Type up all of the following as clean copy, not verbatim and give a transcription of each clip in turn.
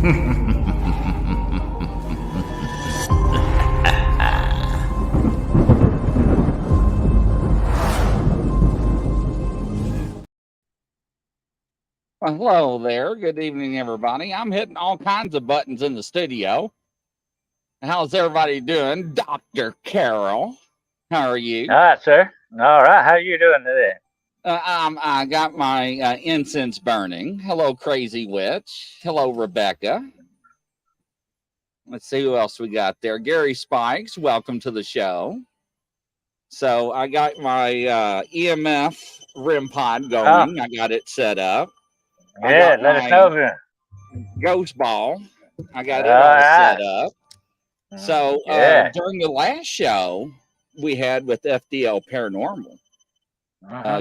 Well, hello there. Good evening, everybody. I'm hitting all kinds of buttons in the studio. How's everybody doing? Dr. Carol, how are you? All right, sir. All right. How you doing today? I got my incense burning. Hello, Crazy Witch. Hello, Rebecca. Let's see who else we got there. Gary Spikes, welcome to the show. So I got my EMF REM pod going. I got it set up. Yeah, let us know if you. Ghost ball. I got it all set up. So during the last show we had with FDL Paranormal,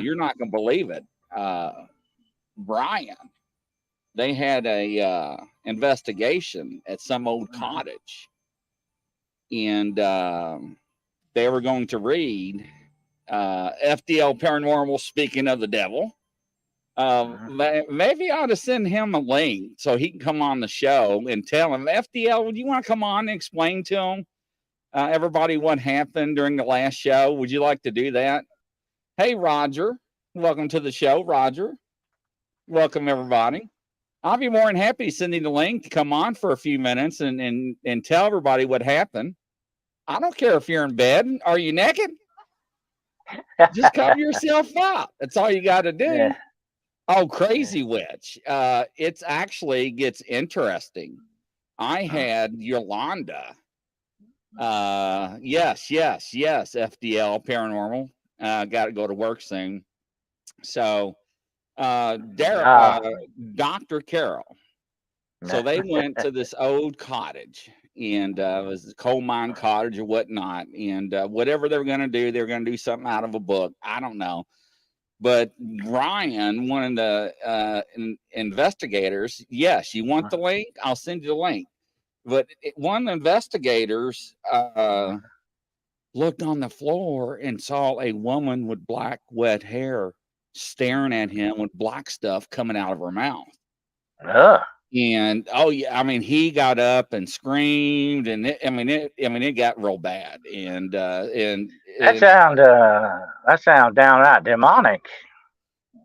you're not going to believe it. Brian, they had a investigation at some old cottage, and they were going to read FDL Paranormal, speaking of the devil. Maybe I ought to send him a link so he can come on the show and tell him, FDL, would you want to come on and explain to him, everybody, what happened during the last show? Would you like to do that? Hey, Roger, welcome to the show. Roger, welcome, everybody. I'll be more than happy sending the link to come on for a few minutes and tell everybody what happened. I don't care if you're in bed. Are you naked? Just cover yourself up. That's all you got to do. Yeah. Oh, Crazy Witch. It's actually gets interesting. I had Yolanda. Yes, FDL Paranormal. Got to go to work soon. So, Dr. Carol. So they went to this old cottage, and it was a coal mine cottage or whatnot. And whatever they were going to do something out of a book. I don't know. But Ryan, one of the investigators, yes, you want the link? I'll send you the link. But one of the investigators looked on the floor and saw a woman with black, wet hair staring at him with black stuff coming out of her mouth. And he got up and screamed, and it got real bad. And that sounds downright demonic.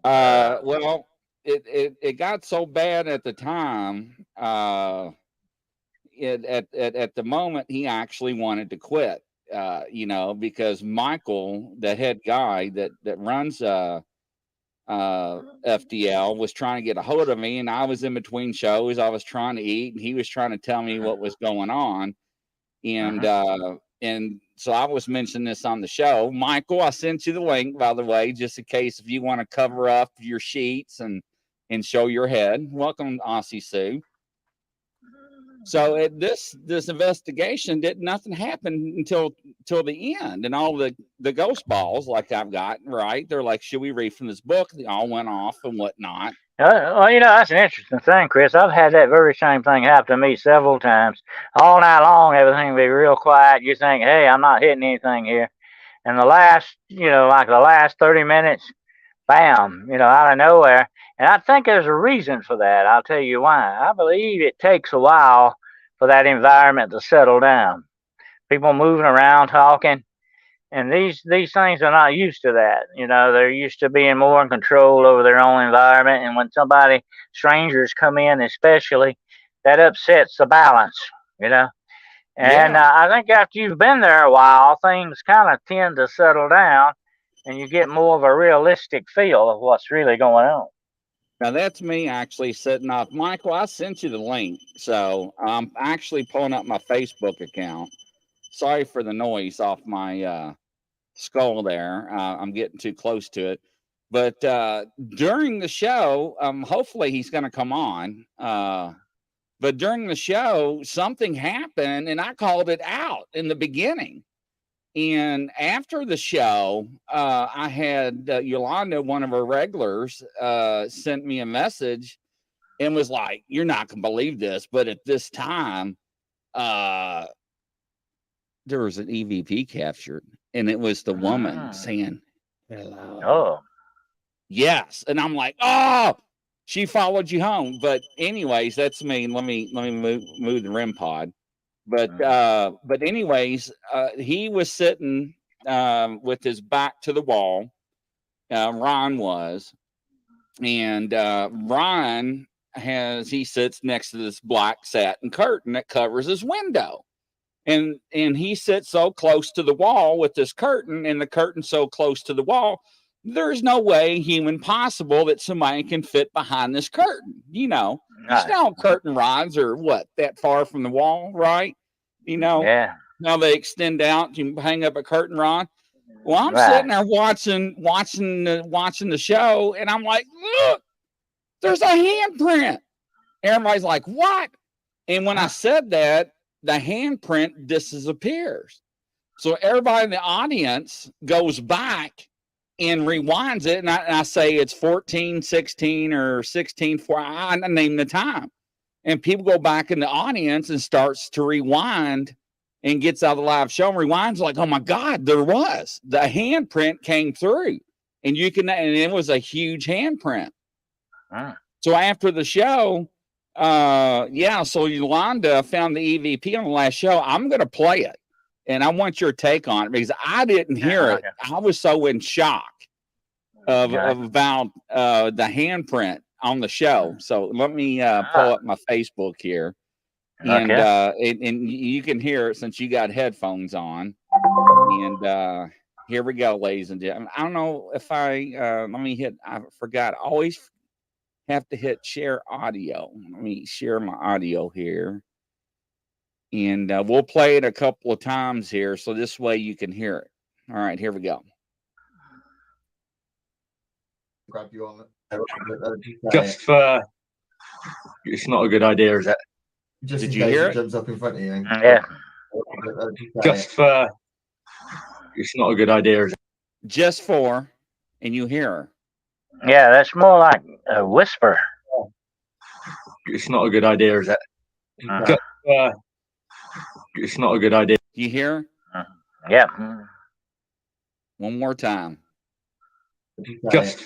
Well, it got so bad at the time. At the moment, he actually wanted to quit. Because Michael, the head guy that runs FDL, was trying to get a hold of me, and I was in between shows. I was trying to eat, and he was trying to tell me what was going on. And so I was mentioning this on the show. Michael, I sent you the link, by the way, just in case if you want to cover up your sheets and show your head. Welcome, Aussie Sue. So this investigation nothing happened until the end, and all the ghost balls, like I've got, right? They're like, should we read from this book? They all went off and whatnot. Well, that's an interesting thing, Chris. I've had that very same thing happen to me several times. All night long, everything will be real quiet. You think, hey, I'm not hitting anything here. And the last 30 minutes, bam, out of nowhere. And I think there's a reason for that. I'll tell you why. I believe it takes a while for that environment to settle down. People moving around, talking. And these things are not used to that. They're used to being more in control over their own environment. And when strangers come in, especially, that upsets the balance, And I think after you've been there a while, things kind of tend to settle down, and you get more of a realistic feel of what's really going on. Now, that's me actually setting off. Michael, I sent you the link. So I'm actually pulling up my Facebook account. Sorry for the noise off my skull there. I'm getting too close to it. But during the show, hopefully he's going to come on. But during the show, something happened, and I called it out in the beginning. And after the show, I had Yolanda, one of her regulars, sent me a message and was like, you're not going to believe this, but at this time, there was an EVP captured, and it was the woman saying, hello. Oh. Yes. And I'm like, oh, She followed you home. But anyways, that's me. Let me move the REM pod. But anyways, he was sitting with his back to the wall. Ron was, and Ron he sits next to this black satin curtain that covers his window. And he sits so close to the wall with this curtain, and the curtain so close to the wall, there's no way human possible that somebody can fit behind this curtain. You know curtain rods are what, that far from the wall, right? Yeah. Now they extend out. You hang up a curtain rod. Well, I'm Right. sitting there watching the show, and I'm like, look, there's a handprint. Everybody's like, what? And when I said that, the handprint disappears. So everybody in the audience goes back and rewinds it. And I say it's 14:16 or 16:4. I name the time. And people go back in the audience and starts to rewind and gets out of the live show and rewinds like, oh my God, there was. The handprint came through. And it was a huge handprint. So after the show, so Yolanda found the EVP on the last show. I'm going to play it, and I want your take on it because I didn't hear it. I was so in shock about the handprint on the show. So let me pull up my Facebook here, and you can hear it since you got headphones on. And here we go, ladies and gentlemen. I don't know if let me hit. I forgot. I always have to hit share audio. Let me share my audio here. And we'll play it a couple of times here, so this way you can hear it. All right, here we go. Grab you on Just it's not a good idea, is it? Just Did in you case hear it it? jumps up in front of you. Yeah. Just it's not a good idea, is it? Just for, and you hear her. Yeah, that's more like a whisper. It's not a good idea, is it? Just, it's not a good idea. You hear her? Yeah. One more time. Just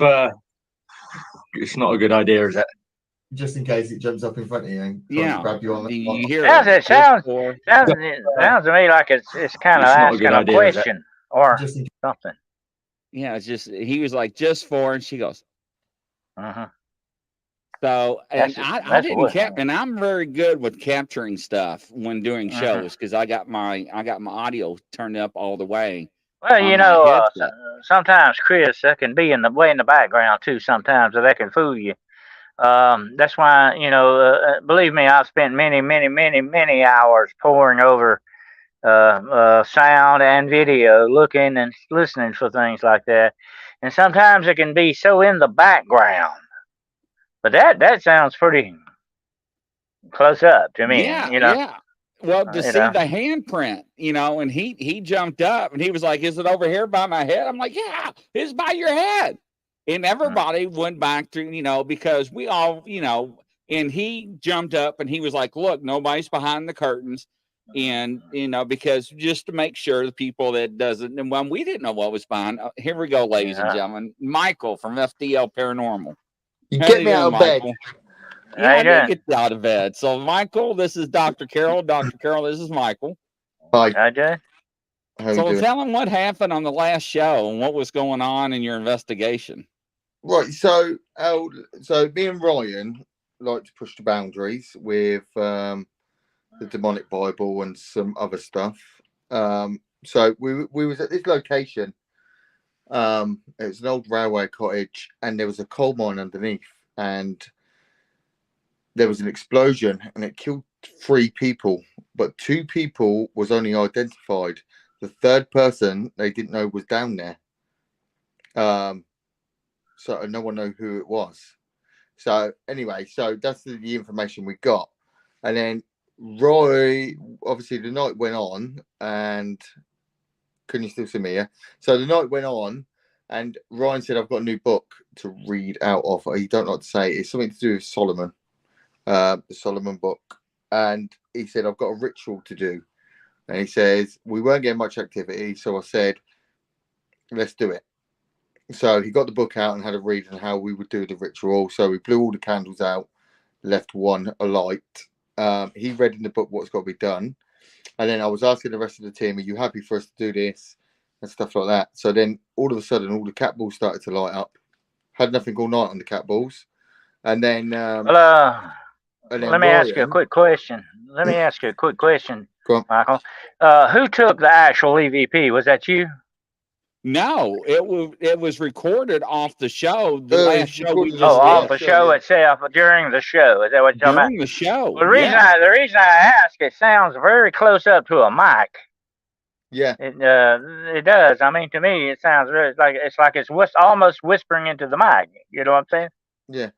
it's not a good idea, is it? Just in case it jumps up in front of you and Yeah. grab you on the You hear it sounds for, sounds to me like it's kind of asking a question or something. Yeah, it's just he was like just for, and she goes. So, and I didn't and I'm very good with capturing stuff when doing shows because I got my audio turned up all the way. Well, you know, sometimes, Chris, that can be in the background too. Sometimes that can fool you. That's why, you know, believe me, I've spent many hours poring over sound and video, looking and listening for things like that. And sometimes it can be so in the background. But that sounds pretty close up to me. Yeah, you know? yeah. Well, to see the handprint, you know, and he jumped up and he was like, "Is it over here by my head?" I'm like, "Yeah, it's by your head." And everybody went back to, you know, because we all, you know, and he jumped up and he was like, "Look, nobody's behind the curtains." And, you know, because just to make sure the people that doesn't, and when we didn't know what was behind. Here we go, ladies and gentlemen. Michael from FDL Paranormal. You get me out of bed. Yeah, I did get you out of bed. So, Michael, this is Dr. Carol. Dr. Carol, this is Michael. Hi, Jay. So, tell him what happened on the last show and what was going on in your investigation. Right. So me and Ryan like to push the boundaries with the demonic Bible and some other stuff. So we was at this location. It was an old railway cottage, and there was a coal mine underneath, and there was an explosion, and it killed 3 people, but 2 people was only identified. The third person they didn't know was down there. So no one knew who it was. So anyway, so that's the information we got. And then Roy, obviously the night went on, and can you still see me? Yeah. So the night went on, and Ryan said, "I've got a new book to read out of." He don't like to say it. It's something to do with Solomon, the Solomon book. And he said, "I've got a ritual to do." And he says, we weren't getting much activity, so I said, "Let's do it." So he got the book out and had a read on how we would do the ritual. So we blew all the candles out, left one alight. He read in the book what's got to be done. And then I was asking the rest of the team, are you happy for us to do this? And stuff like that. So then all of a sudden, all the cat balls started to light up. Had nothing all night on the cat balls. And then... let me ask you a quick question. Go on. Michael. Who took the actual EVP? Was that you? No, it was recorded off the show. The last show we just off did. the show itself during the show. Is that what you're talking about? During the show. Well, the reason I ask, it sounds very close up to a mic. Yeah. It does. I mean, to me, it sounds really like it's almost whispering into the mic. You know what I'm saying? Yeah.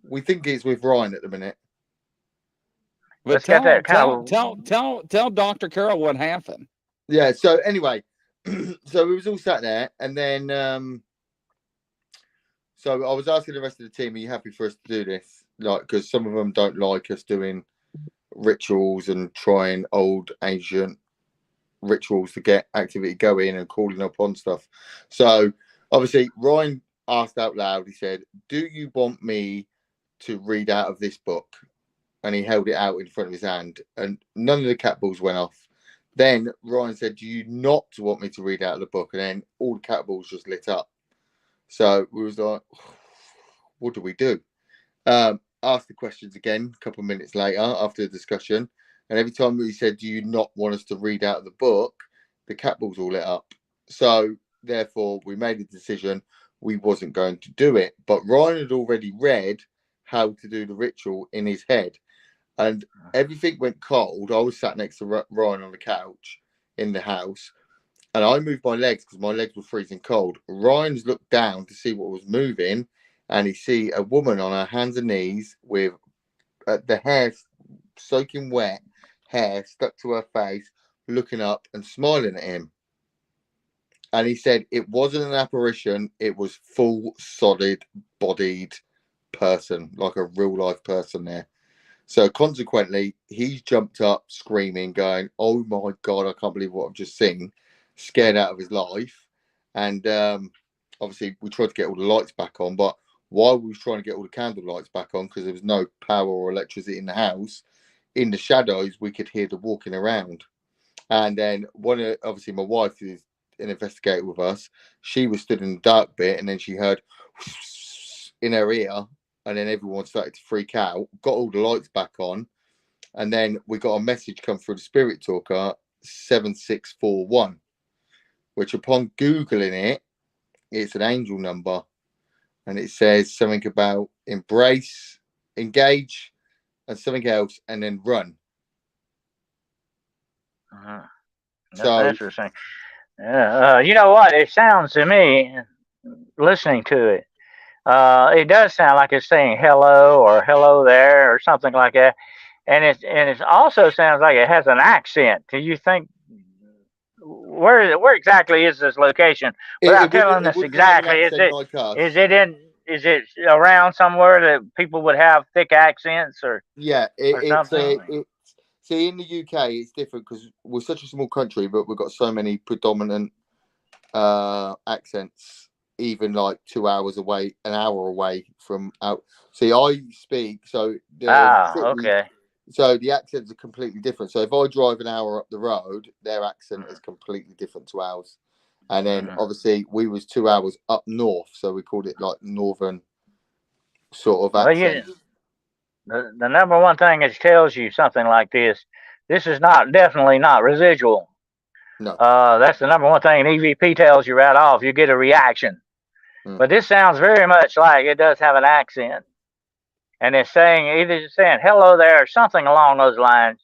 We think it's with Ryan at the minute. But tell Dr. Carroll what happened. Yeah. So anyway, so we was all sat there, and then so I was asking the rest of the team, "Are you happy for us to do this?" Like, because some of them don't like us doing rituals and trying old ancient rituals to get activity going and calling upon stuff. So obviously, Ryan asked out loud. He said, "Do you want me to read out of this book?" And he held it out in front of his hand, and none of the cat balls went off. Then Ryan said, "Do you not want me to read out of the book?" And then all the cat balls just lit up. So we was like, what do we do? Asked the questions again a couple of minutes later after the discussion. And every time we said, "Do you not want us to read out of the book?" the cat balls all lit up. So therefore, we made a decision we wasn't going to do it. But Ryan had already read how to do the ritual in his head. And everything went cold. I was sat next to Ryan on the couch in the house, and I moved my legs because my legs were freezing cold. Ryan's looked down to see what was moving, and he see a woman on her hands and knees with the hair soaking wet, hair stuck to her face, looking up and smiling at him. And he said it wasn't an apparition; it was full, solid bodied person, like a real life person there. So consequently, he's jumped up screaming, going, "Oh my God, I can't believe what I've just seen," scared out of his life. And obviously we tried to get all the lights back on, but while we was trying to get all the candle lights back on, because there was no power or electricity in the house, in the shadows, we could hear the walking around. And then obviously my wife is an investigator with us. She was stood in the dark bit, and then she heard in her ear, and then everyone started to freak out, got all the lights back on, and then we got a message come through the Spirit Talker 7641, which upon Googling it, it's an angel number, and it says something about embrace, engage, and something else, and then run. That's interesting. Yeah, you know what? It sounds to me, listening to it, it does sound like it's saying hello or hello there or something like that, and it also sounds like it has an accent. Do you think where exactly is this location? Without telling us exactly, is it around somewhere that people would have thick accents or something? See, in the UK, it's different because we're such a small country, but we've got so many predominant accents. Even like 2 hours away, an hour away from out. See, I speak so. Okay. So the accents are completely different. So if I drive an hour up the road, their accent is completely different to ours. And then obviously we was 2 hours up north, so we called it like northern sort of accent. Well, the number one thing that tells you something like this is definitely not residual. No. That's the number one thing an EVP tells you right off. You get a reaction. But this sounds very much like it does have an accent. And it's either saying hello there or something along those lines,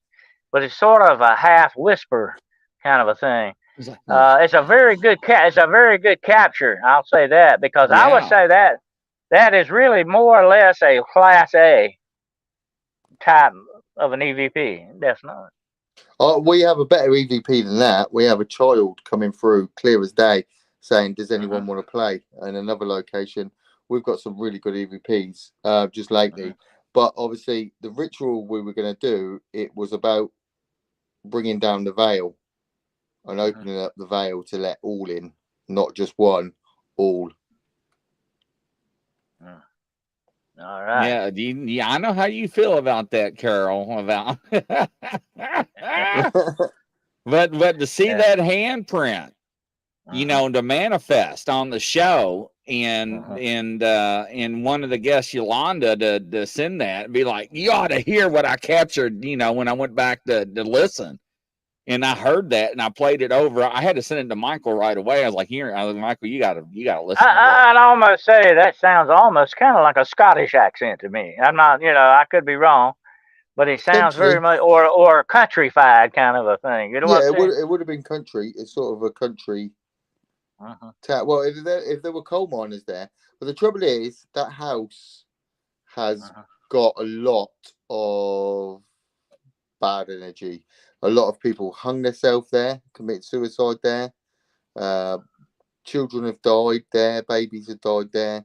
but it's sort of a half whisper kind of a thing. It's a very good capture. I'll say that, because I would say that is really more or less a class A type of an EVP. Definitely. We have a better EVP than that. We have a child coming through clear as day saying, "Does anyone want to play?" And another location, we've got some really good EVPs just lately. But obviously, the ritual we were going to do, it was about bringing down the veil and opening up the veil to let all in, not just one, all. All right. Yeah, I know how you feel about that, Carol. About, but to see that handprint, to manifest on the show, and one of the guests, Yolanda, to send that and be like, you ought to hear what I captured. When I went back to listen. And I heard that, and I played it over. I had to send it to Michael right away. I was like, Michael, you gotta listen. I'd almost say that sounds almost kind of like a Scottish accent to me. I'm not, I could be wrong, but it sounds very much, or countrified kind of a thing. You know what I'm saying? It would have been country. It's sort of a country town. Well, if there were coal miners there, but the trouble is that house has got a lot of bad energy. A lot of people hung themselves there, committed suicide there. Children have died there. Babies have died there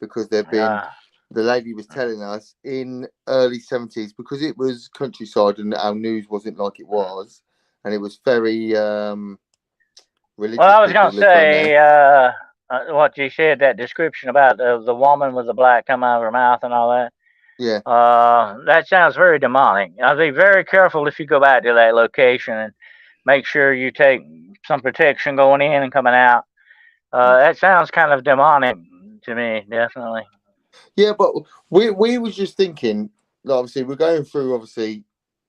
because they've been. The lady was telling us in early 70s, because it was countryside and our news wasn't like it was, and it was very religious. Well, I was going to say what you said, that description about the woman with the black come out of her mouth and all that. Yeah. That sounds very demonic. I'll be very careful if you go back to that location and make sure you take some protection going in and coming out. That sounds kind of demonic to me, definitely. Yeah, but we was just thinking, obviously, we're going through,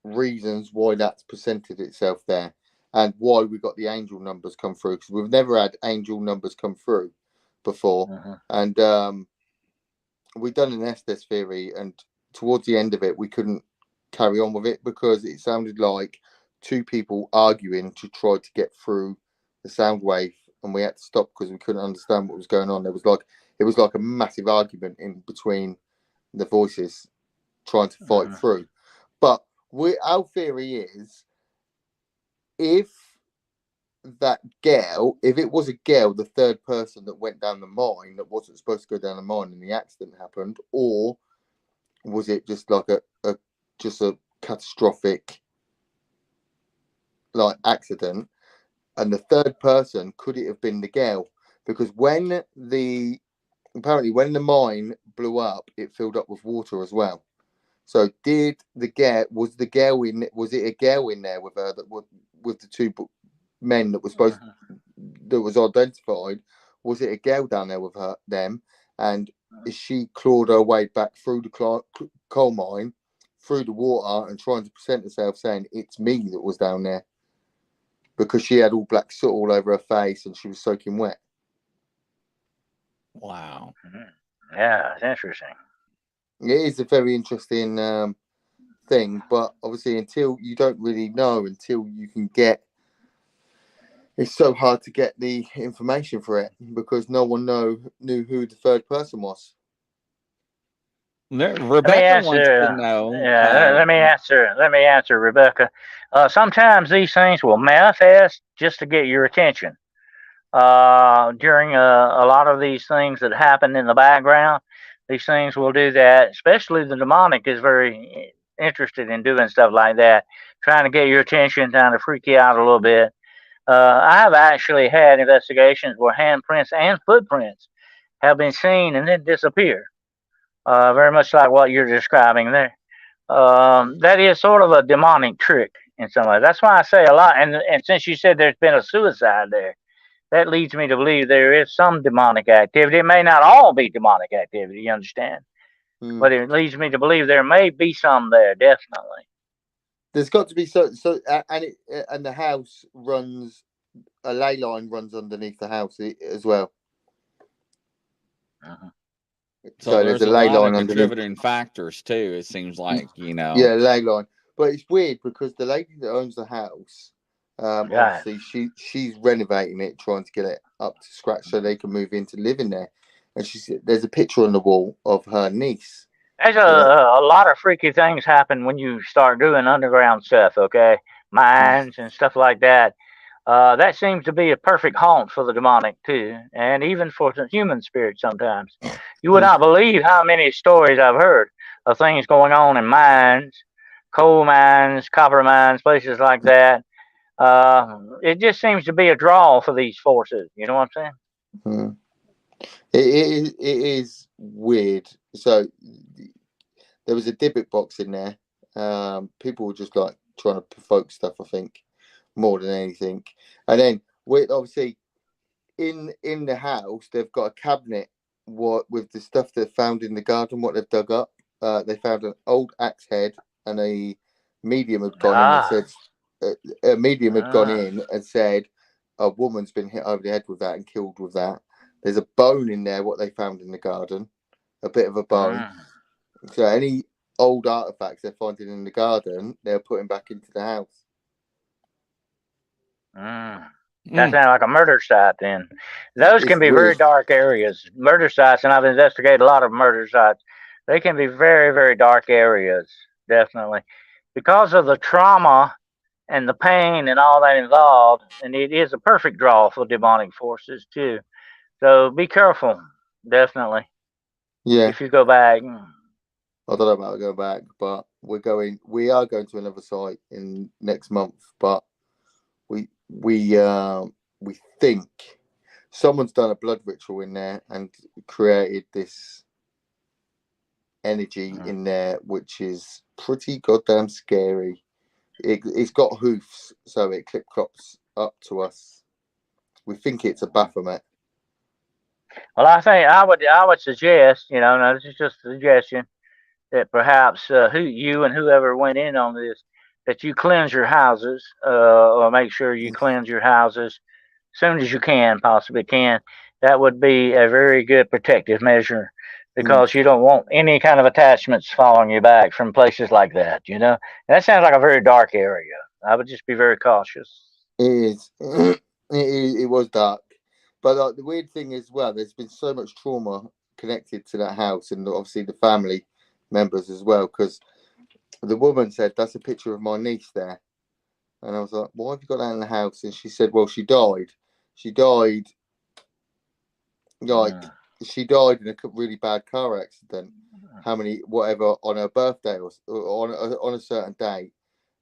reasons why that's presented itself there and why we got the angel numbers come through, because we've never had angel numbers come through before. And we done an Estes theory, and towards the end of it, we couldn't carry on with it because it sounded like two people arguing to try to get through the sound wave, and we had to stop because we couldn't understand what was going on. It was like a massive argument in between the voices trying to fight through. But our theory is, if it was a girl, the third person that went down the mine that wasn't supposed to go down the mine and the accident happened, or was it just like a catastrophic accident? And the third person, could it have been the girl? Because apparently when the mine blew up, it filled up with water as well. So was it a girl in there with her, with the two men that was identified? Was it a girl down there with them? And she clawed her way back through the coal mine, through the water, and trying to present herself saying, it's me that was down there, because she had all black soot all over her face and she was soaking wet. Wow. Yeah, it's interesting. It is a very interesting thing, but obviously until you don't really know, until you can get, it's so hard to get the information for it because no one knew who the third person was. Rebecca wants to know. Yeah, let me answer, Rebecca. Sometimes these things will manifest just to get your attention. During a lot of these things that happen in the background, these things will do that. Especially the demonic is very interested in doing stuff like that, trying to get your attention, trying to freak you out a little bit. I have actually had investigations where handprints and footprints have been seen and then disappear. Very much like what you're describing there. That is sort of a demonic trick in some way. That's why I say a lot. And since you said there's been a suicide there, that leads me to believe there is some demonic activity. It may not all be demonic activity, you understand? But it leads me to believe there may be some there, definitely. There's got to be and the house runs, a ley line runs underneath the house as well. So there's a ley line contributing factors too. It seems like Yeah, ley line. But it's weird because the lady that owns the house, obviously she's renovating it, trying to get it up to scratch so they can move in to live in there. And there's a picture on the wall of her niece. There's a lot of freaky things happen when you start doing underground stuff, okay? Mines and stuff like that. That seems to be a perfect haunt for the demonic, too, and even for the human spirit sometimes. You would not believe how many stories I've heard of things going on in mines, coal mines, copper mines, places like that. It just seems to be a draw for these forces. You know what I'm saying? It is weird. So there was a Dybbuk box in there. People were just like trying to provoke stuff, I think, more than anything. And then obviously in the house they've got a cabinet with the stuff they found in the garden, what they've dug up. They found an old axe head, and a medium had gone in and said a medium had gone in and said a woman's been hit over the head with that and killed with that. There's a bone in there, what they found in the garden, a bit of a bone. So any old artifacts they're finding in the garden, they're putting back into the house. That sounds like a murder site then. Those can be weird. very dark areas. Murder sites, and I've investigated a lot of murder sites. They can be very, very dark areas, definitely. Because of the trauma and the pain and all that involved, and it is a perfect draw for demonic forces too. So be careful, definitely. Yeah. If you go back. I don't know about go back, but we are going to another site in next month, but we think someone's done a blood ritual in there and created this energy in there, which is pretty goddamn scary. It's got hoofs, so it clip-clops up to us. We think it's a Baphomet. Well, I think I would suggest, now this is just a suggestion, that perhaps you and whoever went in on this, that you cleanse your houses, or make sure you cleanse your houses as soon as you possibly can. That would be a very good protective measure, because you don't want any kind of attachments following you back from places like that. That sounds like a very dark area. I would just be very cautious. It is. It was dark, but the weird thing is, well, there's been so much trauma connected to that house, and obviously the family members as well, because the woman said, that's a picture of my niece there. And I was like, why have you got that in the house? And she said, well, she died she died in a really bad car accident, whatever, on her birthday or on a certain day.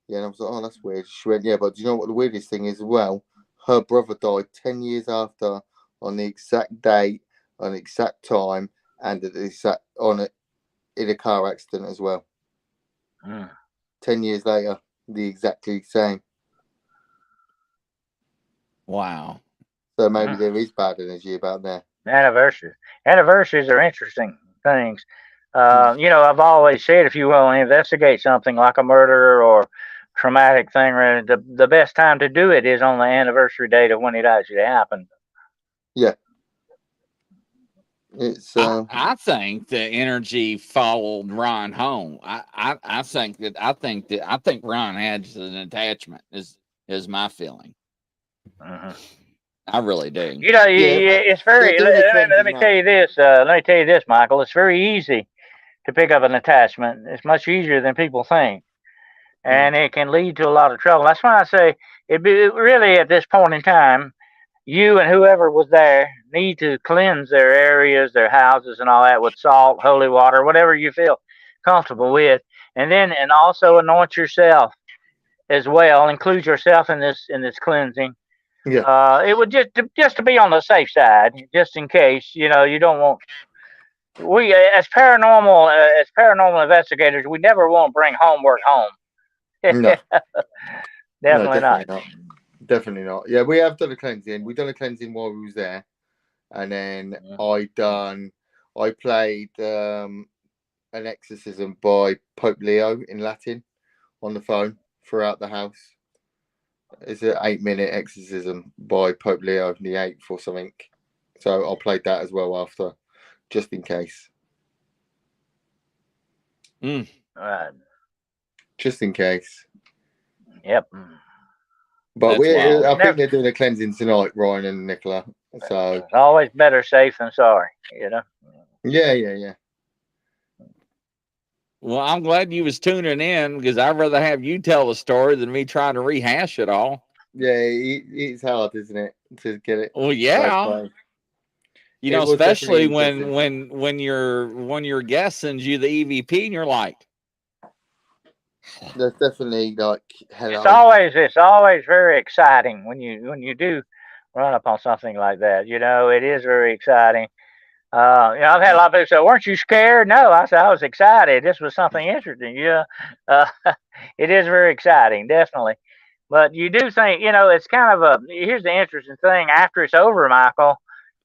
Yeah, and I was like, oh, that's weird. She went, yeah, but do you know what the weirdest thing is as well? Her brother died 10 years after, on the exact date, on the exact time, and in a car accident as well. 10 years later, the exactly same. Wow. So maybe there is bad energy about there. Anniversaries are interesting things. I've always said, if you will investigate something like a murder or traumatic thing, the best time to do it is on the anniversary date of when it actually happened. Yeah. It's. I think the energy followed Ron home. I think Ron had an attachment. Is my feeling. I really do. It's very. Let me tell you this. Michael. It's very easy to pick up an attachment. It's much easier than people think, and it can lead to a lot of trouble. That's why I say really at this point in time, you and whoever was there need to cleanse their areas, their houses, and all that with salt, holy water, whatever you feel comfortable with, and also anoint yourself as well. Include yourself in this cleansing. Yeah. It would just to be on the safe side, just in case. You don't want. We as paranormal investigators, we never want to bring homework home. No. Definitely not. Definitely not. Yeah, we have done a cleansing. We done a cleansing while we was there, and then I played an exorcism by Pope Leo in Latin on the phone throughout the house. It's an 8-minute exorcism by Pope Leo the 8th or something. So I played that as well after, just in case. Right. Just in case. Yep. But I think they're doing a cleansing tonight, Ryan and Nicola. So it's always better safe than sorry, Yeah. Well, I'm glad you was tuning in, because I'd rather have you tell the story than me trying to rehash it all. Yeah, it's hard, isn't it, to get it? Well, yeah. Especially when your guest sends you the EVP and you're like, there's definitely like hello. It's always very exciting when you do run upon something like that. It is very exciting. I've had a lot of people say, "Weren't you scared?" No, I said I was excited. This was something interesting. Yeah, uh, it is very exciting, definitely. But you do think, it's kind of a. Here's the interesting thing: after it's over, Michael,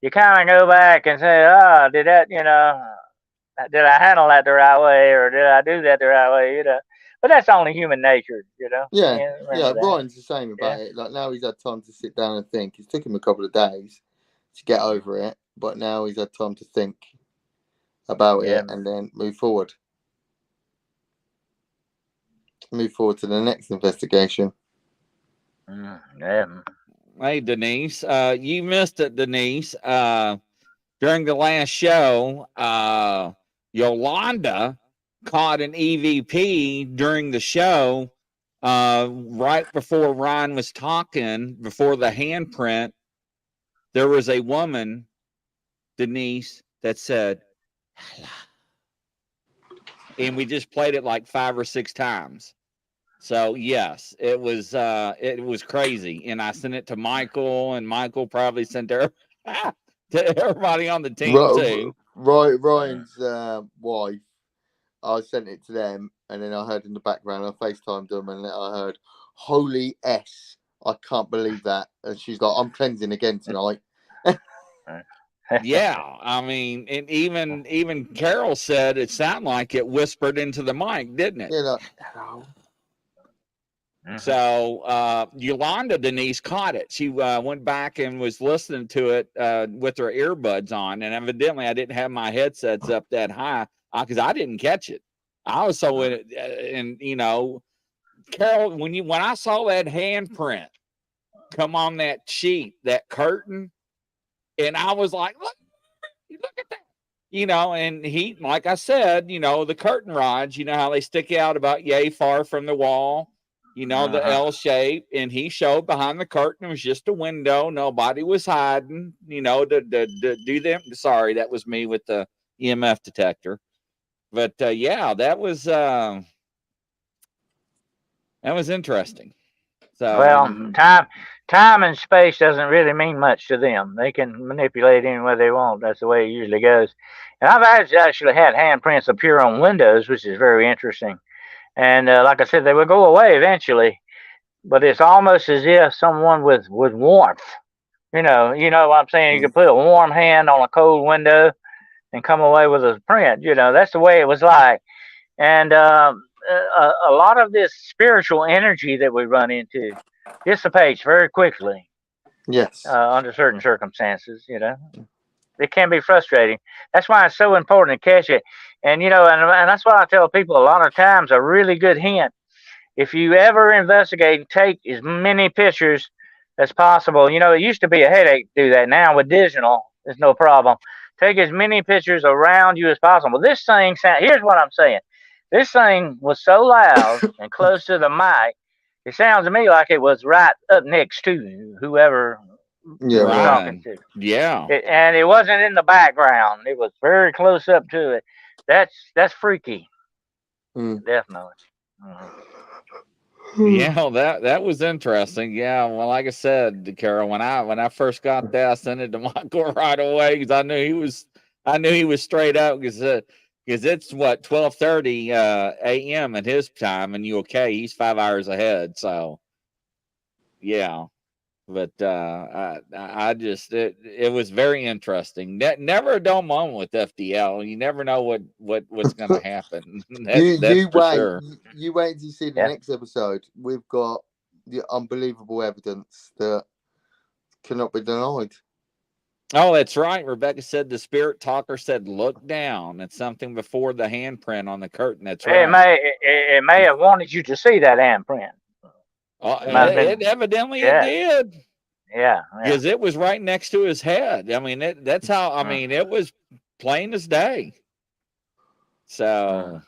you kind of go back and say, "Ah, did that? Did I handle that the right way, or did I do that the right way?" But that's only human nature. Yeah, Remember that. Ryan's the same about it. Like now he's had time to sit down and think. It's took him a couple of days to get over it, but now he's had time to think about it and then move forward. Move forward to the next investigation. Yeah. Hey, Denise, you missed it, Denise. During the last show, Yolanda caught an EVP during the show, right before Ryan was talking, before the handprint. There was a woman, Denise, that said, "Hello." And we just played it like 5 or 6 times. So yes, it was crazy. And I sent it to Michael, and Michael probably sent to everybody on the team too. Ryan's wife, I sent it to them, and then I heard in the background, I FaceTimed them, and I heard, "Holy S, I can't believe that." And she's like, "I'm cleansing again tonight." Yeah, I mean, and even Carol said it sounded like it whispered into the mic, didn't it? Yeah, like, hello. So Yolanda Denise caught it. She went back and was listening to it with her earbuds on, and evidently I didn't have my headsets up that high because I didn't catch it. I was so in it, and Carol, when I saw that handprint come on that sheet, that curtain, and I was like, look at that. And he, like I said, the curtain rods, how they stick out about yay far from the wall, the L shape, and he showed behind the curtain. It was just a window. Nobody was hiding, to do them. Sorry, that was me with the EMF detector. But yeah, that was interesting. So, well, time and space doesn't really mean much to them. They can manipulate any way they want. That's the way it usually goes. And I've actually had handprints appear on windows, which is very interesting. And like I said, they will go away eventually. But it's almost as if someone with warmth. You know what I'm saying? You could put a warm hand on a cold window and come away with a print. That's the way it was like. And a lot of this spiritual energy that we run into dissipates very quickly. Yes. Under certain circumstances, it can be frustrating. That's why it's so important to catch it. And and that's what I tell people a lot of times. A really good hint: if you ever investigate, take as many pictures as possible. It used to be a headache to do that. Now with digital, it's no problem. Take as many pictures around you as possible. This thing here's what I'm saying. This thing was so loud and close to the mic, it sounds to me like it was right up next to whoever Yeah, was talking to. Yeah. And it wasn't in the background. It was very close up to it. That's freaky. Definitely. Yeah, that was interesting. Yeah, well, like I said, Carol, when I first got that, I sent it to Michael right away because I knew he was straight up because it's what 12:30 a.m. at his time, and he's 5 hours ahead. So yeah, but I just it was very interesting. Never a dull moment with FDL. You never know what's going to happen. That's for sure. You wait to see the next episode. We've got the unbelievable evidence that cannot be denied. Oh, that's right. Rebecca said the spirit talker said, "Look down." It's something before the handprint on the curtain. That's right. It may have wanted you to see that handprint. It evidently it did. Yeah, because it was right next to his head. I mean, that's how. I mean, it was plain as day. So,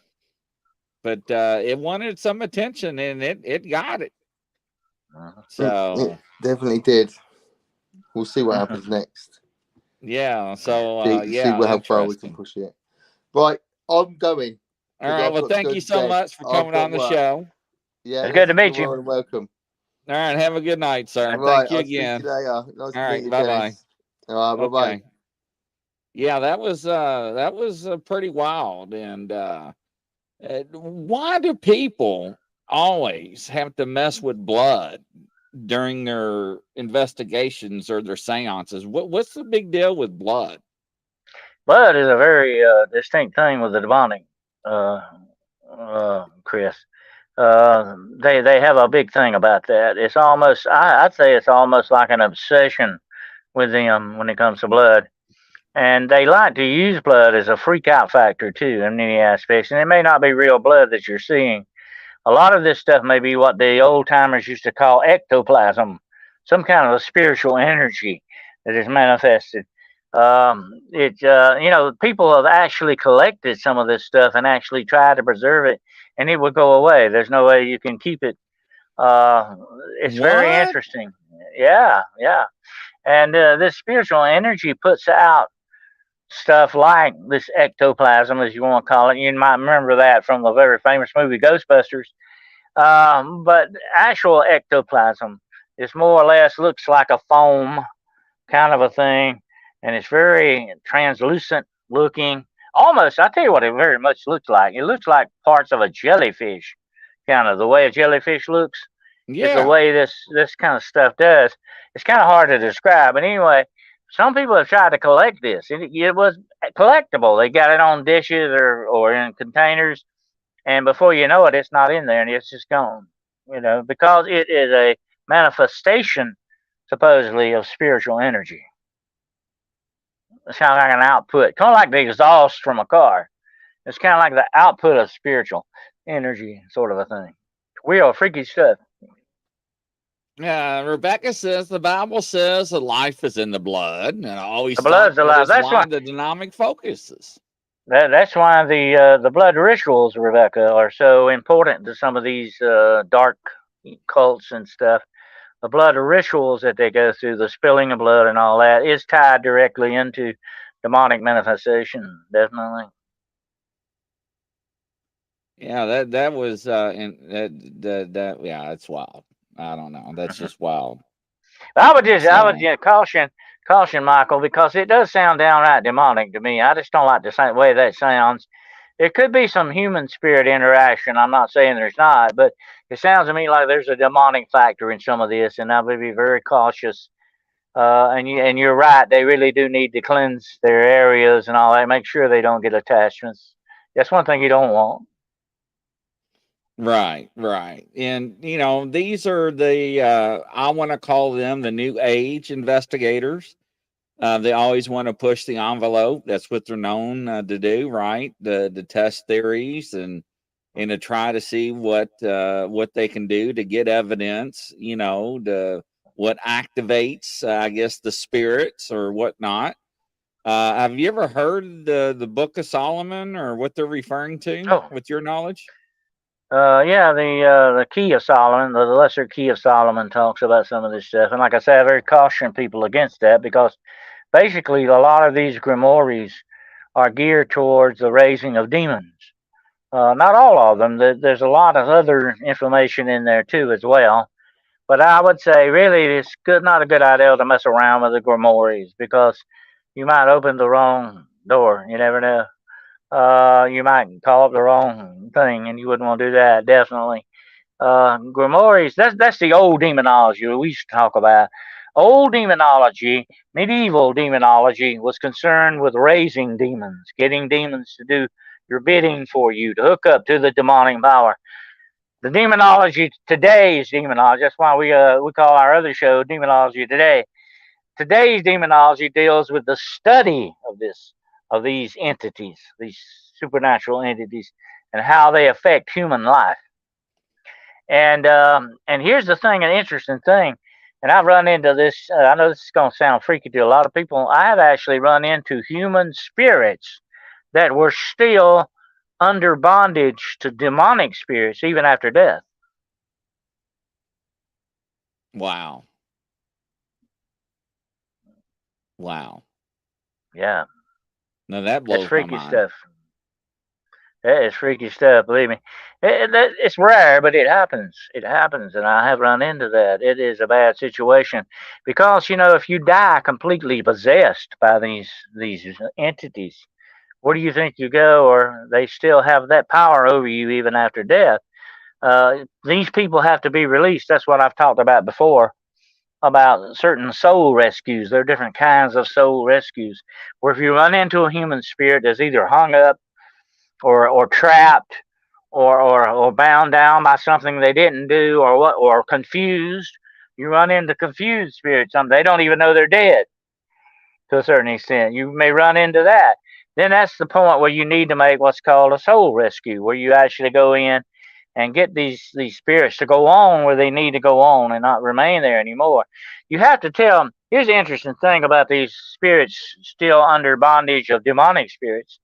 but it wanted some attention, and it got it. So it definitely did. We'll see what happens next. Yeah. So see how far we can push it. Right, I'm going. All right. Well, thank you so much for coming on the show. Yeah, it's good to meet you. Welcome. All right. Have a good night, sir. Right, Thank you again. Speak to you later. Nice all right. Bye bye. All right. Bye bye. Yeah, that was pretty wild. And why do people always have to mess with blood during their investigations or their seances? What's the big deal with blood? Blood is a very distinct thing with the demonic, uh, Chris. They have a big thing about that. It's almost I'd say it's almost like an obsession with them when it comes to blood. And they like to use blood as a freak out factor too in many aspects. And it may not be real blood that you're seeing. A lot of this stuff may be what the old timers used to call ectoplasm, some kind of a spiritual energy that is manifested. People have actually collected some of this stuff and actually tried to preserve it, and it would go away. There's no way you can keep it. Uh, it's very What? interesting. Yeah, yeah. And this spiritual energy puts out stuff like this ectoplasm, as you want to call it. You might remember that from the very famous movie Ghostbusters. But actual ectoplasm is more or less looks like a foam kind of a thing, and it's very translucent looking. Almost, I tell you what, it very much looks like. It looks like parts of a jellyfish, kind of the way a jellyfish looks is the Yeah. way this kind of stuff does. It's kind of hard to describe, but anyway, some people have tried to collect this. It was collectible. They got it on dishes or in containers, and before you know it, it's not in there and it's just gone. Because it is a manifestation, supposedly, of spiritual energy. It's kind of like an output, kind of like the exhaust from a car. It's kind of like the output of spiritual energy, sort of a thing. Real freaky stuff. Yeah, Rebecca says the Bible says that life is in the blood, and I always The thought blood's that alive. is why the dynamic focuses. That's why the blood rituals, Rebecca, are so important to some of these dark cults and stuff. The blood rituals that they go through, the spilling of blood and all that, is tied directly into demonic manifestation. Definitely. Yeah, that was and that yeah, it's wild. I don't know. That's Mhm. just wild. I would So caution Michael, because it does sound downright demonic to me. I just don't like the same way that sounds. There could be some human spirit interaction. I'm not saying there's not, but it sounds to me like there's a demonic factor in some of this, and I would be very cautious. And you're right. They really do need to cleanse their areas and all that. Make sure they don't get attachments. That's one thing you don't want. right, right. And these are the I want to call them the new age investigators. They always want to push the envelope. That's what they're known to do, right? The test theories and to try to see what they can do to get evidence. To what activates, I guess, the spirits or whatnot. Have you ever heard the Book of Solomon or what they're referring to? Oh, With your knowledge, yeah, the Key of Solomon, the Lesser Key of Solomon, talks about some of this stuff. And like I said, I very caution people against that, because basically a lot of these grimoires are geared towards the raising of demons. Not all of them. There's a lot of other information in there too as well. But I would say really it's not a good idea to mess around with the grimoires, because you might open the wrong door. You never know. You might call up the wrong thing, and you wouldn't want to do that. Definitely. Grimoires. That's the old demonology we used to talk about. Old demonology, medieval demonology, was concerned with raising demons, getting demons to do your bidding for you, to hook up to the demonic power. The demonology, today's demonology. That's why we call our other show Demonology Today. Today's demonology deals with the study of these entities, these supernatural entities, and how they affect human life. And here's the thing, an interesting thing, and I've run into this. I know this is going to sound freaky to a lot of people. I have actually run into human spirits that were still under bondage to demonic spirits even after death. wow, wow. Yeah, Now that that's blows my freaky mind. stuff. That is freaky stuff. Believe me, it's rare, but it happens. It happens, and I have run into that. It is a bad situation because if you die completely possessed by these entities, where do you think you go? Or they still have that power over you even after death. These people have to be released. That's what I've talked about before about certain soul rescues. There are different kinds of soul rescues where if you run into a human spirit that's either hung up or trapped or bound down by something they didn't do or confused, you run into confused spirits. They don't even know they're dead to a certain extent. You may run into that. Then that's the point where you need to make what's called a soul rescue, where you actually go in and get these spirits to go on where they need to go on and not remain there anymore. You have to tell them. Here's the interesting thing about these spirits still under bondage of demonic spirits.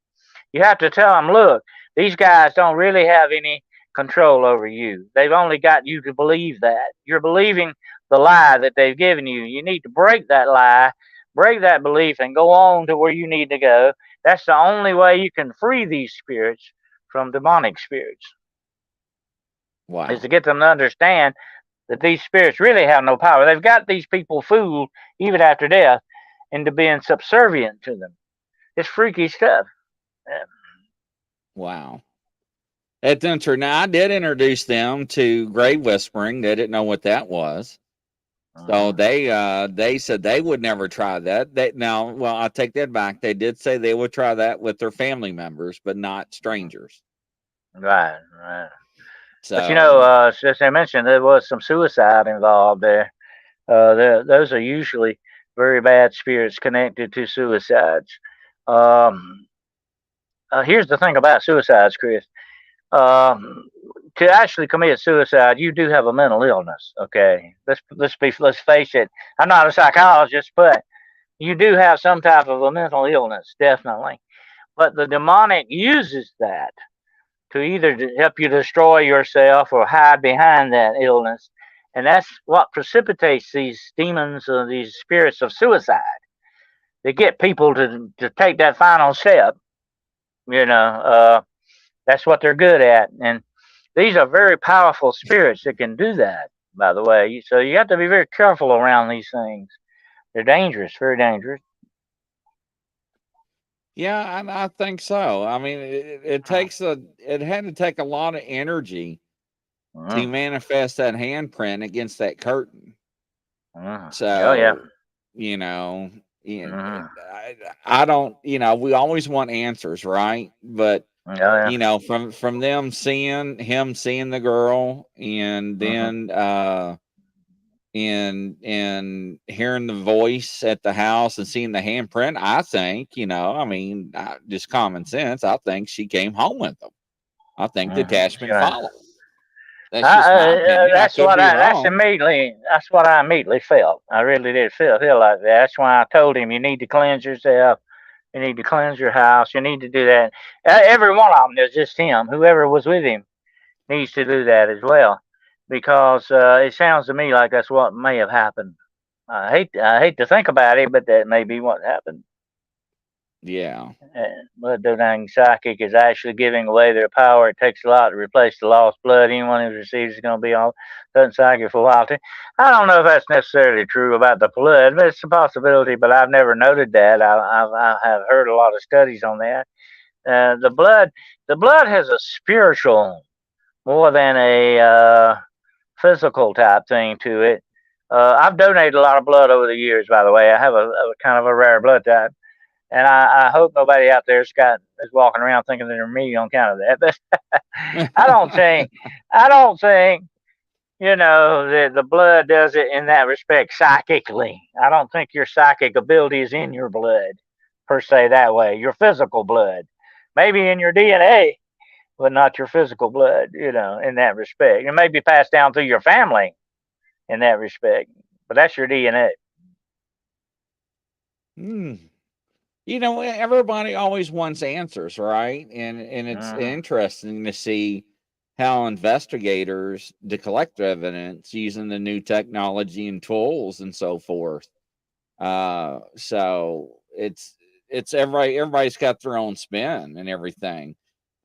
You have to tell them, look, these guys don't really have any control over you. They've only got you to believe that. You're believing the lie that they've given you. You need to break that lie, break that belief, and go on to where you need to go. That's the only way you can free these spirits from demonic spirits. Wow. Is to get them to understand that these spirits really have no power. They've got these people fooled even after death into being subservient to them. It's freaky stuff. Wow. That's interesting. Now, I did introduce them to grave whispering. They didn't know what that was. So they said they would never try that. Well, I take that back. They did say they would try that with their family members, but not strangers. Right. So, But as I mentioned, there was some suicide involved there. Those are usually very bad spirits connected to suicides. Here's the thing about suicides, Chris. To actually commit suicide, you do have a mental illness. Okay, let's face it. I'm not a psychologist, but you do have some type of a mental illness, definitely. But the demonic uses that to either help you destroy yourself or hide behind that illness, and that's what precipitates these demons or these spirits of suicide. They get people to take that final step. That's what they're good at, and these are very powerful spirits that can do that, by the way. So you have to be very careful around these things. They're dangerous, very dangerous. yeah, I think so. I mean, it had to take a lot of energy to manifest that handprint against that curtain. So, Oh, yeah. I don't, we always want answers, right? But Oh, yeah. from them seeing the girl and then and hearing the voice at the house and seeing the handprint, I think, just common sense, I think she came home with them. I think the attachment followed. That's just my opinion. That's what I immediately felt. I really did feel like that. That's why I told him, you need to cleanse yourself. You need to cleanse your house. You need to do that. Every one of them, there's just him. Whoever was with him needs to do that as well, because it sounds to me like that's what may have happened. I hate to think about it, but that may be what happened. Yeah. Blood donating psychic is actually giving away their power. It takes a lot to replace the lost blood. Anyone who receives is going to be all done psychic for a while. I don't know if that's necessarily true about the blood, but it's a possibility. But I've never noted that. I have heard a lot of studies on that. The blood has a spiritual more than a physical type thing to it. I've donated a lot of blood over the years, by the way. I have a kind of a rare blood type. And I hope nobody out there is walking around thinking they're me on account of that. But I don't think that the blood does it in that respect psychically. I don't think your psychic ability is in your blood per se that way. Your physical blood, maybe in your DNA, but not your physical blood. In that respect, it may be passed down through your family in that respect, but that's your DNA. Everybody always wants answers, right? And it's interesting to see how investigators to collect evidence using the new technology and tools and so forth. So it's everybody's got their own spin and everything.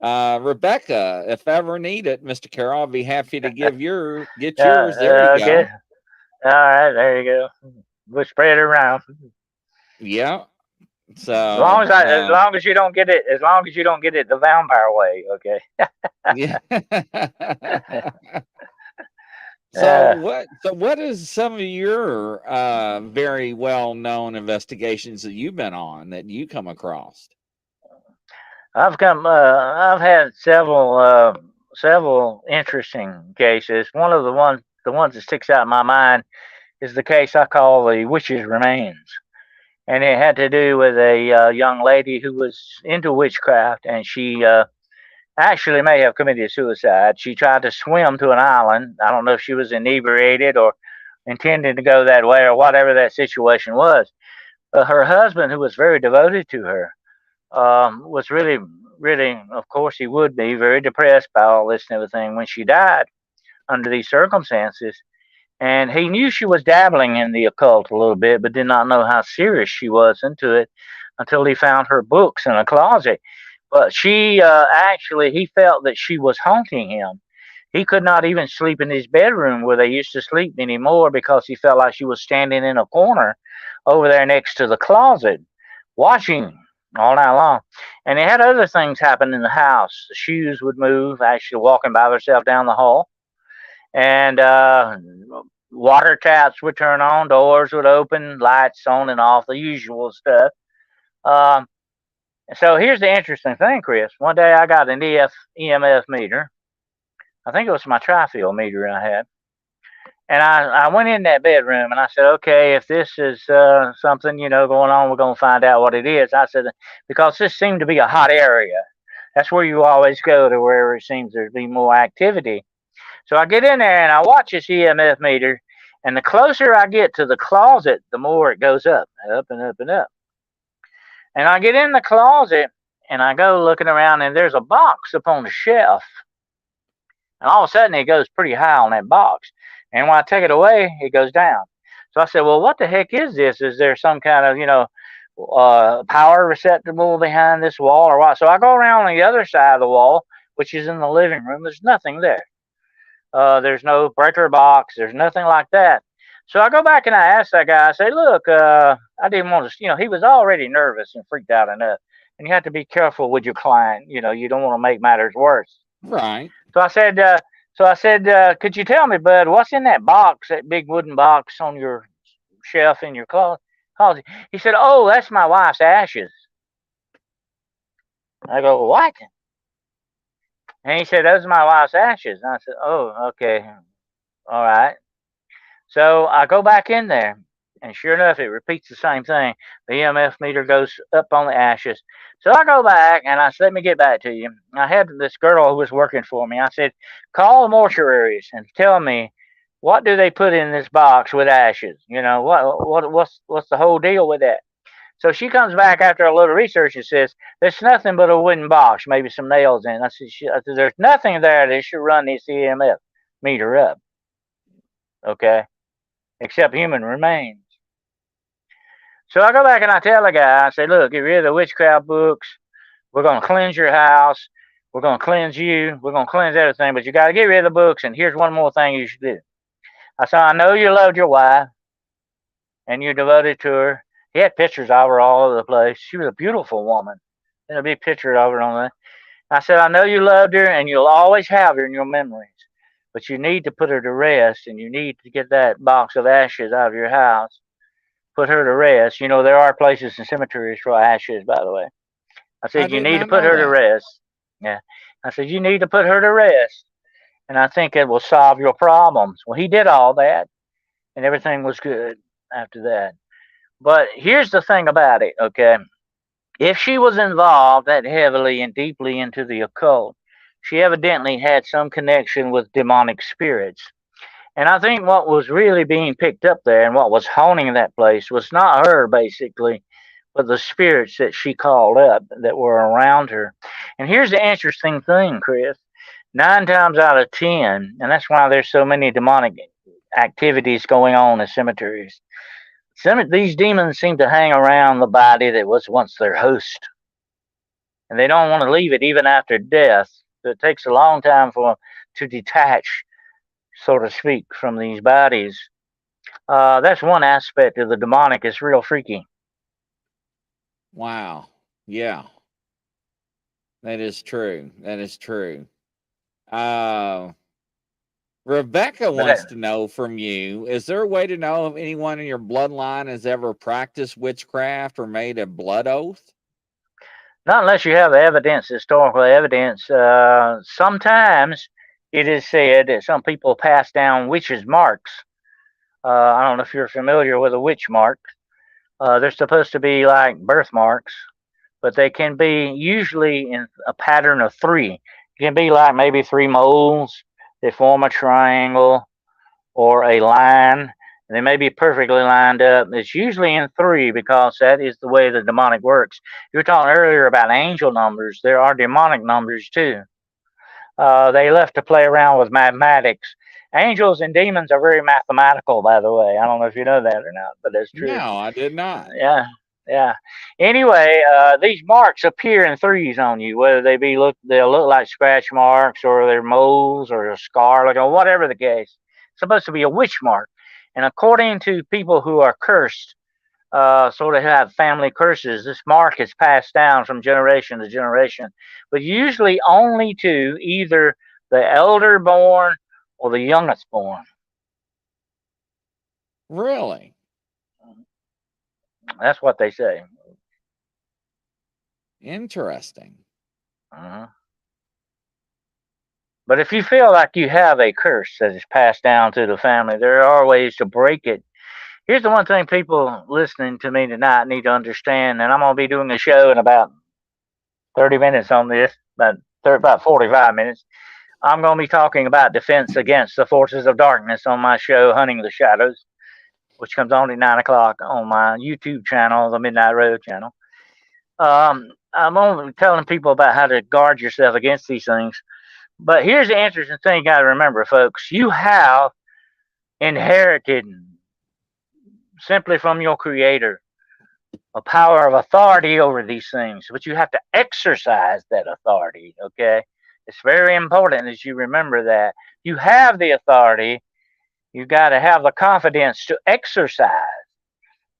Rebecca, if ever needed, Mr. Carroll, I'd be happy to get yours. There you go. Okay. All right, there you go. We'll spread it around. Yeah. So As long as you don't get it, the vampire way, okay. yeah. Uh, So what is some of your very well known investigations that you've been on that you come across? I've had several interesting cases. One of the ones that sticks out in my mind is the case I call the witch's remains, and it had to do with a young lady who was into witchcraft, and she actually may have committed suicide. She tried to swim to an island. I don't know if she was inebriated or intended to go that way or whatever that situation was. But her husband, who was very devoted to her, was really, really, of course, he would be very depressed by all this and everything when she died under these circumstances. And he knew she was dabbling in the occult a little bit, but did not know how serious she was into it until he found her books in a closet. But he felt that she was haunting him. He could not even sleep in his bedroom where they used to sleep anymore because he felt like she was standing in a corner over there next to the closet, watching all night long. And he had other things happen in the house. The shoes would move, actually walking by herself down the hall. And water taps would turn on, doors would open, lights on and off, the usual stuff. Um, so here's the interesting thing, Chris. One day I got an EMF meter. I think it was my trifield meter I had. And I went in that bedroom and I said, okay, if this is something, going on, we're going to find out what it is. I said, because this seemed to be a hot area. That's where you always go, to wherever it seems there's be more activity. So I get in there and I watch this EMF meter. And the closer I get to the closet, the more it goes up and up and up. And I get in the closet and I go looking around and there's a box up on the shelf. And all of a sudden it goes pretty high on that box. And when I take it away, it goes down. So I said, well, what the heck is this? Is there some kind of, power receptacle behind this wall or what? So I go around on the other side of the wall, which is in the living room. There's nothing there. There's no breaker box. There's nothing like that. So I go back and I ask that guy, I say, look, I didn't want to, he was already nervous and freaked out enough. And you have to be careful with your client. You don't want to make matters worse. Right. So I said, could you tell me, bud, what's in that box, that big wooden box on your shelf in your closet? He said, oh, that's my wife's ashes. I go, what? And he said, those are my wife's ashes. And I said, oh, okay. All right. So I go back in there, and sure enough, it repeats the same thing. The EMF meter goes up on the ashes. So I go back, and I said, let me get back to you. I had this girl who was working for me. I said, call the mortuaries and tell me, what do they put in this box with ashes? What's the whole deal with that? So she comes back after a little research and says, there's nothing but a wooden box, maybe some nails in it. I said, there's nothing there that should run this EMF meter up. Okay? Except human remains. So I go back and I tell the guy, I say, look, get rid of the witchcraft books. We're going to cleanse your house. We're going to cleanse you. We're going to cleanse everything, but you got to get rid of the books. And here's one more thing you should do. I said, I know you loved your wife and you're devoted to her. He had pictures of her all over the place. She was a beautiful woman. And a big picture of her on there. I said, I know you loved her and you'll always have her in your memories. But you need to put her to rest, and you need to get that box of ashes out of your house. Put her to rest. There are places in cemeteries for ashes, by the way. I said, you need to put her to rest. Yeah. I said, you need to put her to rest. And I think it will solve your problems. Well, he did all that, and everything was good after that. But here's the thing about it, okay? If she was involved that heavily and deeply into the occult, she evidently had some connection with demonic spirits. And I think what was really being picked up there and what was haunting that place was not her, basically, but the spirits that she called up that were around her. And here's the interesting thing, Chris. 9 times out of 10, and that's why there's so many demonic activities going on in cemeteries. These demons seem to hang around the body that was once their host. and they don't want to leave it even after death. So it takes a long time for them to detach, so to speak, from these bodies. That's one aspect of the demonic. It's real freaky. Wow. Yeah. That is true. That is true. Rebecca wants to know from you, is there a way to know if anyone in your bloodline has ever practiced witchcraft or made a blood oath? Not unless you have evidence, historical evidence. Sometimes it is said that some people pass down witches' marks. I don't know if you're familiar with a witch mark. They're supposed to be like birthmarks, but they can be usually in a pattern of three. It can be like maybe three moles. They form a triangle or a line. And they may be perfectly lined up. It's usually in three because that is the way the demonic works. You were talking earlier about angel numbers. There are demonic numbers too. They love to play around with mathematics. Angels and demons are very mathematical, by the way. I don't know if you know that or not, but that's true. No, I did not. Yeah, yeah. Anyway, these marks appear in threes on you, whether they'll look like scratch marks or they're moles or a scar, or whatever the case. It's supposed to be a witch mark. And according to people who are cursed, sort of have family curses, this mark is passed down from generation to generation, but usually only to either the elder born or the youngest born. Really? That's what they say. Interesting. Uh-huh. But if you feel like you have a curse that is passed down to the family, there are ways to break it. Here's the one thing people listening to me tonight need to understand, and I'm going to be doing a show in about 30 minutes on this, about 45 minutes. I'm going to be talking about defense against the forces of darkness on my show, Hunting the Shadows, which comes on at 9 o'clock on my YouTube channel, the Midnight Road channel. I'm only telling people about how to guard yourself against these things. But here's the interesting thing you got to remember, folks. You have inherited simply from your Creator a power of authority over these things, but you have to exercise that authority, okay? It's very important that you remember that. You have the authority. You got to have the confidence to exercise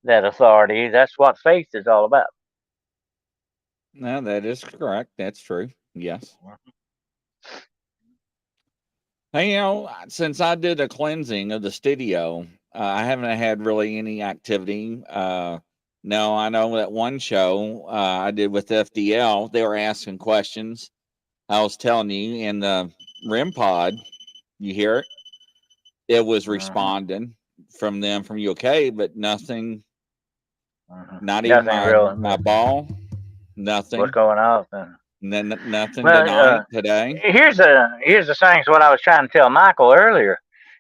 that authority. That's what faith is all about. No, that is correct. That's true. Yes. Hey, since I did a cleansing of the studio, I haven't had really any activity. No, I know that one show I did with FDL, they were asking questions. I was telling you in the REM pod, you hear it? It was responding from them from UK, but nothing, not even my ball, nothing. What's going on? Nothing tonight, today. Here's the things what I was trying to tell Michael earlier.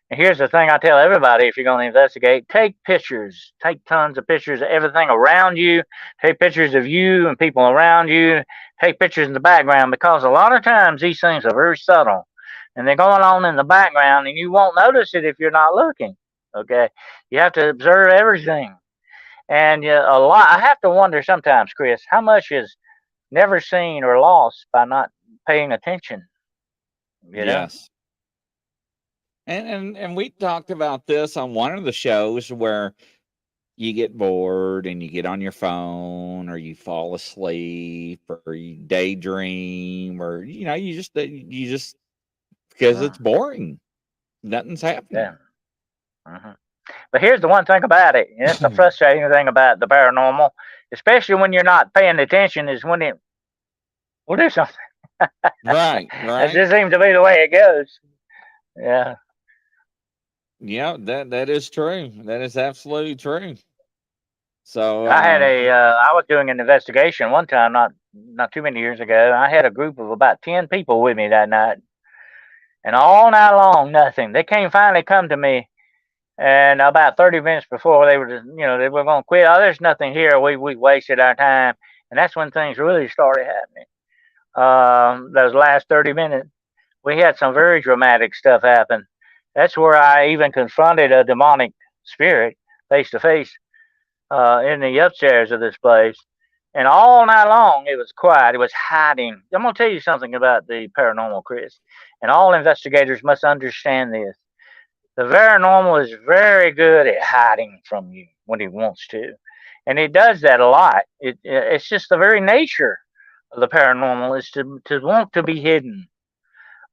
And here's the thing I tell everybody if you're going to investigate. Take pictures. Take tons of pictures of everything around you. Take pictures of you and people around you. Take pictures in the background because a lot of times these things are very subtle. And they're going on in the background and you won't notice it if you're not looking. Okay? You have to observe everything. And I have to wonder sometimes, Chris, how much is never seen or lost by not paying attention. You know? Yes. And we talked about this on one of the shows where you get bored and you get on your phone or you fall asleep or you daydream or you just because it's boring. Nothing's happening. Yeah. Uh-huh. But here's the one thing about it, and it's the frustrating thing about the paranormal, especially when you're not paying attention, is when it will do something. Right. It just seems to be the way it goes. Yeah. Yeah, that is true. That is absolutely true. So I was doing an investigation one time, not too many years ago. I had a group of about 10 people with me that night, and all night long, nothing. They finally come to me. And about 30 minutes before they were going to quit. Oh, there's nothing here. We wasted our time. And that's when things really started happening. Those last 30 minutes, we had some very dramatic stuff happen. That's where I even confronted a demonic spirit face to face in the upstairs of this place. And all night long, it was quiet. It was hiding. I'm going to tell you something about the paranormal, Chris. And all investigators must understand this. The paranormal is very good at hiding from you when he wants to. And he does that a lot. It's just the very nature of the paranormal is to want to be hidden.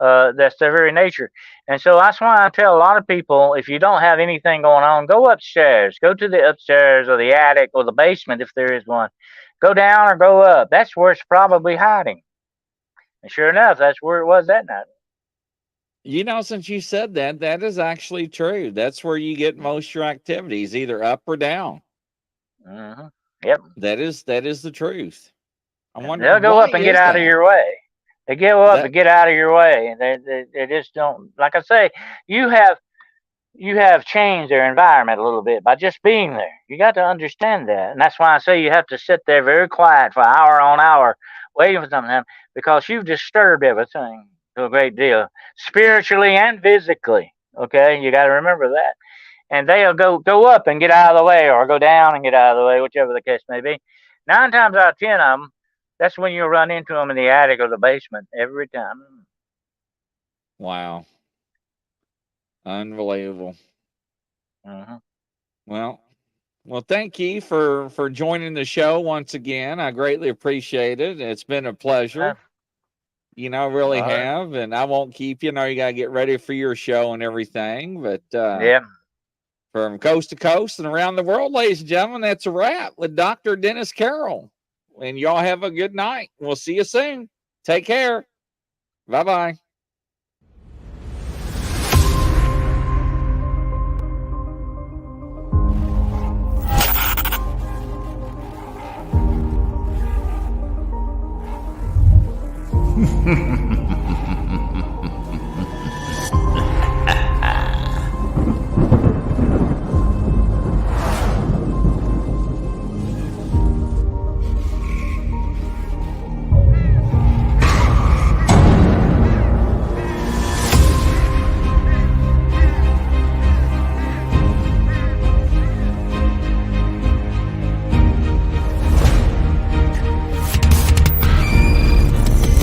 That's their very nature. And so that's why I tell a lot of people, if you don't have anything going on, go upstairs. Go to the upstairs or the attic or the basement if there is one. Go down or go up. That's where it's probably hiding. And sure enough, that's where it was that night. You know, since you said that, that is actually true. That's where you get most of your activities, either up or down. Mm-hmm. Yep. That is the truth. I wonder they'll go up and get out of your way. They go up and get out of your way, and they just don't. Like I say, you have changed their environment a little bit by just being there. You got to understand that, and that's why I say you have to sit there very quiet for hour on hour, waiting for something to happen, because you've disturbed everything to a great deal, spiritually and physically. Okay, you got to remember that. And they'll go up and get out of the way, or go down and get out of the way, whichever the case may be. 9 times out of 10 of them, that's when you'll run into them in the attic or the basement every time. Wow. Unbelievable. Mm-hmm. Well, thank you for joining the show once again. I greatly appreciate it. It's been a pleasure. You know, I really have, and I won't keep you. Know you got to get ready for your show and everything. But yeah. From coast to coast and around the world, ladies and gentlemen, that's a wrap with Dr. Dennis Carroll. And y'all have a good night. We'll see you soon. Take care. Bye-bye.